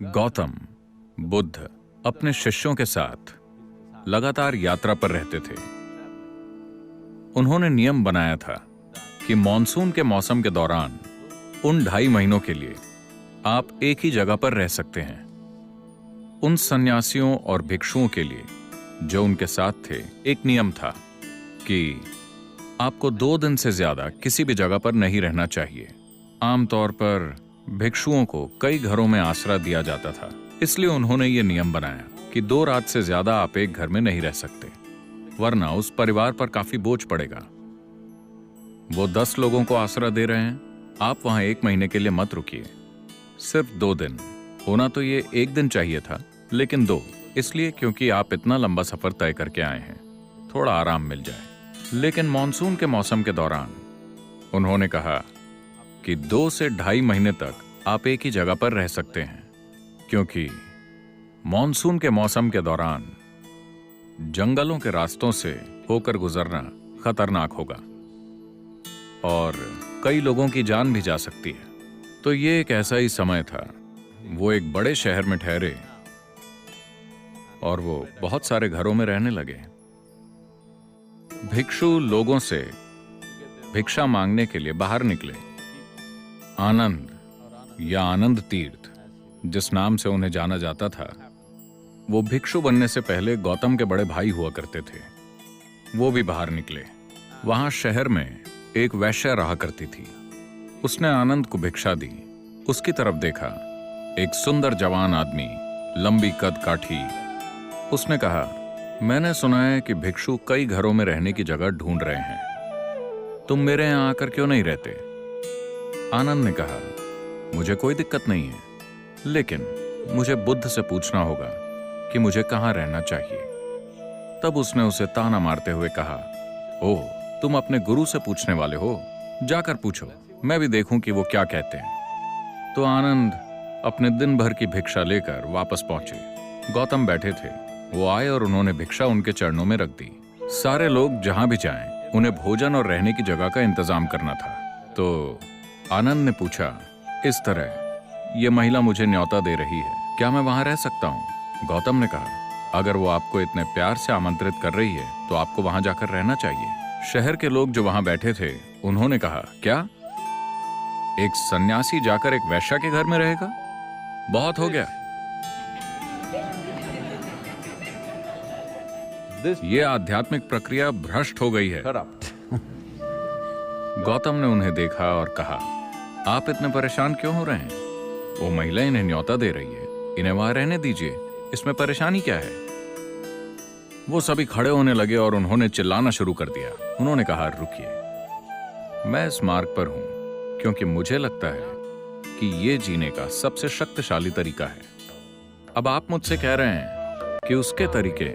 गौतम बुद्ध अपने शिष्यों के साथ लगातार यात्रा पर रहते थे। उन्होंने नियम बनाया था कि मॉनसून के मौसम के दौरान उन 2.5 महीनों के लिए आप एक ही जगह पर रह सकते हैं। उन सन्यासियों और भिक्षुओं के लिए जो उनके साथ थे, एक नियम था कि आपको 2 दिन से ज्यादा किसी भी जगह पर नहीं रहना चाहिए। आमतौर पर भिक्षुओं को कई घरों में आसरा दिया जाता था, इसलिए उन्होंने ये नियम बनाया कि 2 रात से ज्यादा आप एक घर में नहीं रह सकते, वरना उस परिवार पर काफी बोझ पड़ेगा। वो 10 लोगों को आसरा दे रहे हैं, आप वहां 1 महीने के लिए मत रुकिए। सिर्फ 2 दिन। होना तो ये 1 दिन चाहिए था, लेकिन 2 इसलिए क्योंकि आप इतना लंबा सफर तय करके आए हैं, थोड़ा आराम मिल जाए। लेकिन मॉनसून के मौसम के दौरान उन्होंने कहा कि 2 से 2.5 महीने तक आप एक ही जगह पर रह सकते हैं, क्योंकि मॉनसून के मौसम के दौरान जंगलों के रास्तों से होकर गुजरना खतरनाक होगा और कई लोगों की जान भी जा सकती है। तो ये एक ऐसा ही समय था। वो एक बड़े शहर में ठहरे और वो बहुत सारे घरों में रहने लगे। भिक्षु लोगों से भिक्षा मांगने के लिए बाहर निकले। आनंद या आनंद तीर्थ, जिस नाम से उन्हें जाना जाता था, वो भिक्षु बनने से पहले गौतम के बड़े भाई हुआ करते थे। वो भी बाहर निकले। वहां शहर में एक वैश्या रहा करती थी। उसने आनंद को भिक्षा दी। उसकी तरफ देखा, एक सुंदर जवान आदमी, लंबी कद काठी। उसने कहा, मैंने सुना है कि भिक्षु कई घरों में रहने की जगह ढूंढ रहे हैं, तुम मेरे यहां आकर क्यों नहीं रहते? आनंद ने कहा, मुझे कोई दिक्कत नहीं है, लेकिन मुझे बुद्ध से पूछना होगा कि मुझे कहां रहना चाहिए। तब उसने उसे ताना मारते हुए कहा, ओह, तुम अपने गुरु से पूछने वाले हो, जाकर पूछो, मैं भी देखूं कि वो क्या कहते हैं। तो आनंद अपने दिन भर की भिक्षा लेकर वापस पहुंचे। गौतम बैठे थे। वो आए और उन्होंने भिक्षा उनके चरणों में रख दी। सारे लोग जहां भी जाएं, उन्हें भोजन और रहने की जगह का इंतजाम करना था। तो आनंद ने पूछा, इस तरह ये महिला मुझे न्योता दे रही है, क्या मैं वहां रह सकता हूं? गौतम ने कहा, अगर वो आपको इतने प्यार से आमंत्रित कर रही है तो आपको वहां जाकर रहना चाहिए। शहर के लोग जो वहां बैठे थे, उन्होंने कहा, क्या एक सन्यासी जाकर एक वैश्या के घर में रहेगा? बहुत हो गया। ये आध्यात्मिक प्रक्रिया भ्रष्ट हो गई है। गौतम ने उन्हें देखा और कहा, आप इतने परेशान क्यों हो रहे हैं? वो महिला इन्हें न्योता दे रही है, इन्हें वहां रहने दीजिए, इसमें परेशानी क्या है? वो सभी खड़े होने लगे और उन्होंने चिल्लाना शुरू कर दिया। उन्होंने कहा, रुकिए, मैं इस मार्ग पर हूं क्योंकि मुझे लगता है कि ये जीने का सबसे शक्तिशाली तरीका है। अब आप मुझसे कह रहे हैं कि उसके तरीके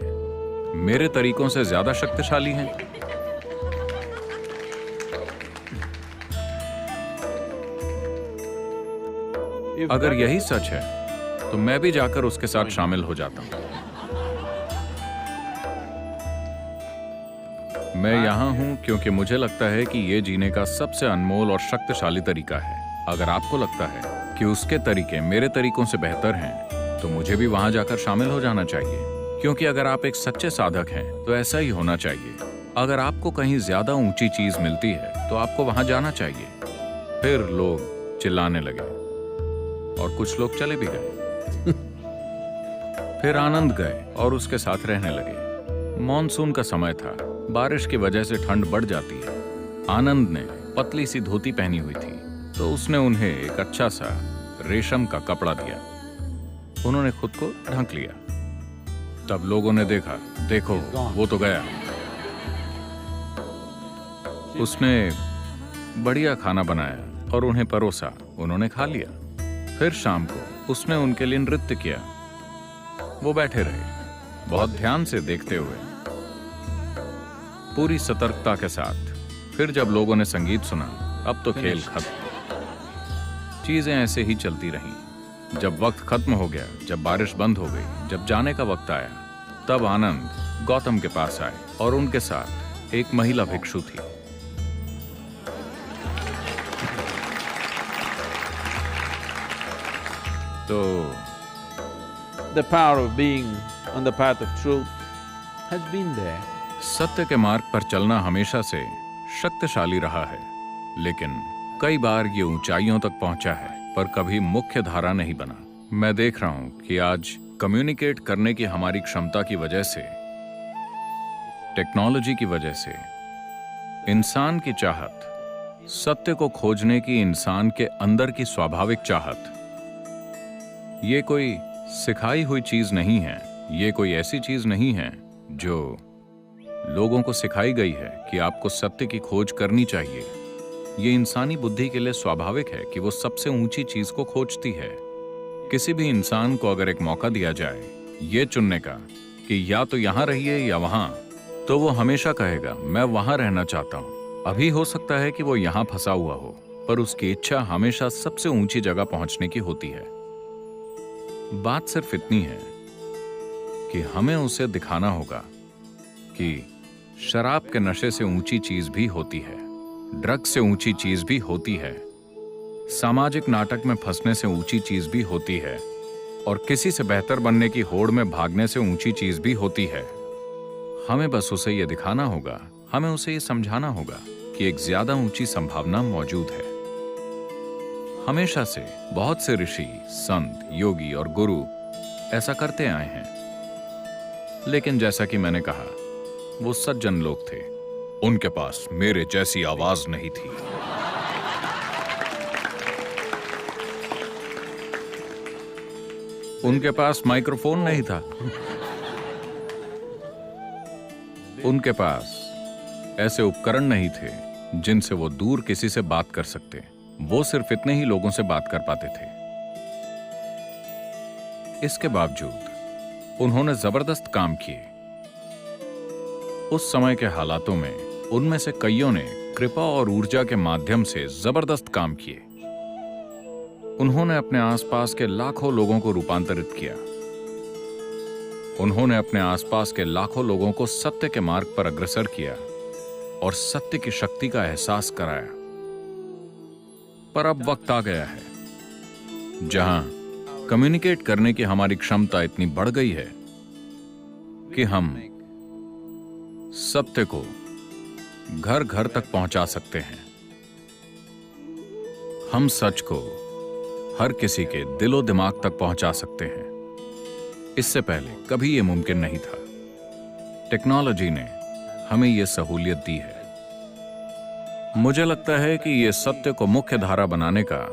मेरे तरीकों से ज्यादा शक्तिशाली हैं। अगर यही सच है तो मैं भी जाकर उसके साथ शामिल हो जाता हूं। मैं यहां हूं क्योंकि मुझे लगता है कि यह जीने का सबसे अनमोल और शक्तिशाली तरीका है। अगर आपको लगता है कि उसके तरीके मेरे तरीकों से बेहतर हैं, तो मुझे भी वहां जाकर शामिल हो जाना चाहिए, क्योंकि अगर आप एक सच्चे साधक हैं तो ऐसा ही होना चाहिए। अगर आपको कहीं ज्यादा ऊंची चीज मिलती है तो आपको वहां जाना चाहिए। फिर लोग चिल्लाने लगे और कुछ लोग चले भी गए। फिर आनंद गए और उसके साथ रहने लगे। मॉनसून का समय था, बारिश की वजह से ठंड बढ़ जाती है। आनंद ने पतली सी धोती पहनी हुई थी, तो उसने उन्हें एक अच्छा सा रेशम का कपड़ा दिया। उन्होंने खुद को ढक लिया। तब लोगों ने देखा, देखो वो तो गया। उसने बढ़िया खाना बनाया और उन्हें परोसा। उन्होंने खा लिया। फिर शाम को उसने उनके लिए नृत्य किया। वो बैठे रहे, बहुत ध्यान से देखते हुए, पूरी सतर्कता के साथ। फिर जब लोगों ने संगीत सुना, अब तो खेल खत्म। चीजें ऐसे ही चलती रहीं। जब वक्त खत्म हो गया, जब बारिश बंद हो गई, जब जाने का वक्त आया, तब आनंद गौतम के पास आए और उनके साथ एक महिला भिक्षु थी। तो the power of being on the path of truth has been there. सत्य के मार्ग पर चलना हमेशा से शक्तिशाली रहा है, लेकिन कई बार ये ऊंचाइयों तक पहुंचा है पर कभी मुख्य धारा नहीं बना। मैं देख रहा हूं कि आज कम्युनिकेट करने की हमारी क्षमता की वजह से, टेक्नोलॉजी की वजह से, इंसान की चाहत, सत्य को खोजने की इंसान के अंदर की स्वाभाविक चाहत, ये कोई सिखाई हुई चीज नहीं है। ये कोई ऐसी चीज नहीं है जो लोगों को सिखाई गई है कि आपको सत्य की खोज करनी चाहिए। ये इंसानी बुद्धि के लिए स्वाभाविक है कि वो सबसे ऊंची चीज को खोजती है। किसी भी इंसान को अगर एक मौका दिया जाए ये चुनने का कि या तो यहां रहिए या वहां, तो वो हमेशा कहेगा मैं वहां रहना चाहता हूं। अभी हो सकता है कि वो यहां फंसा हुआ हो, पर उसकी इच्छा हमेशा सबसे ऊंची जगह पहुंचने की होती है। बात सिर्फ इतनी है कि हमें उसे दिखाना होगा कि शराब के नशे से ऊंची चीज भी होती है, ड्रग से ऊंची चीज भी होती है, सामाजिक नाटक में फंसने से ऊंची चीज भी होती है, और किसी से बेहतर बनने की होड़ में भागने से ऊंची चीज भी होती है। हमें बस उसे यह दिखाना होगा, हमें उसे यह समझाना होगा कि एक ज्यादा ऊंची संभावना मौजूद है। हमेशा से बहुत से ऋषि, संत, योगी और गुरु ऐसा करते आए हैं, लेकिन जैसा कि मैंने कहा, वो सज्जन लोग थे। उनके पास मेरे जैसी आवाज नहीं थी। उनके पास माइक्रोफोन नहीं था। उनके पास ऐसे उपकरण नहीं थे जिनसे वो दूर किसी से बात कर सकते। वो सिर्फ इतने ही लोगों से बात कर पाते थे। इसके बावजूद उन्होंने जबरदस्त काम किए। उस समय के हालातों में उनमें से कईयों ने कृपा और ऊर्जा के माध्यम से जबरदस्त काम किए। उन्होंने अपने आसपास के लाखों लोगों को रूपांतरित किया। उन्होंने अपने आसपास के लाखों लोगों को सत्य के मार्ग पर अग्रसर किया और सत्य की शक्ति का एहसास कराया। पर अब वक्त आ गया है जहां कम्युनिकेट करने की हमारी क्षमता इतनी बढ़ गई है कि हम सत्य को घर घर तक पहुंचा सकते हैं। हम सच को हर किसी के दिलो दिमाग तक पहुंचा सकते हैं। इससे पहले कभी यह मुमकिन नहीं था। टेक्नोलॉजी ने हमें यह सहूलियत दी है। मुझे लगता है कि यह सत्य को मुख्य धारा बनाने का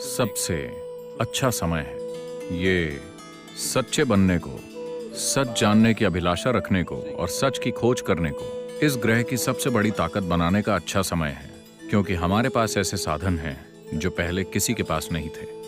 सबसे अच्छा समय है। ये सच्चे बनने को, सच जानने की अभिलाषा रखने को और सच की खोज करने को इस ग्रह की सबसे बड़ी ताकत बनाने का अच्छा समय है, क्योंकि हमारे पास ऐसे साधन हैं जो पहले किसी के पास नहीं थे।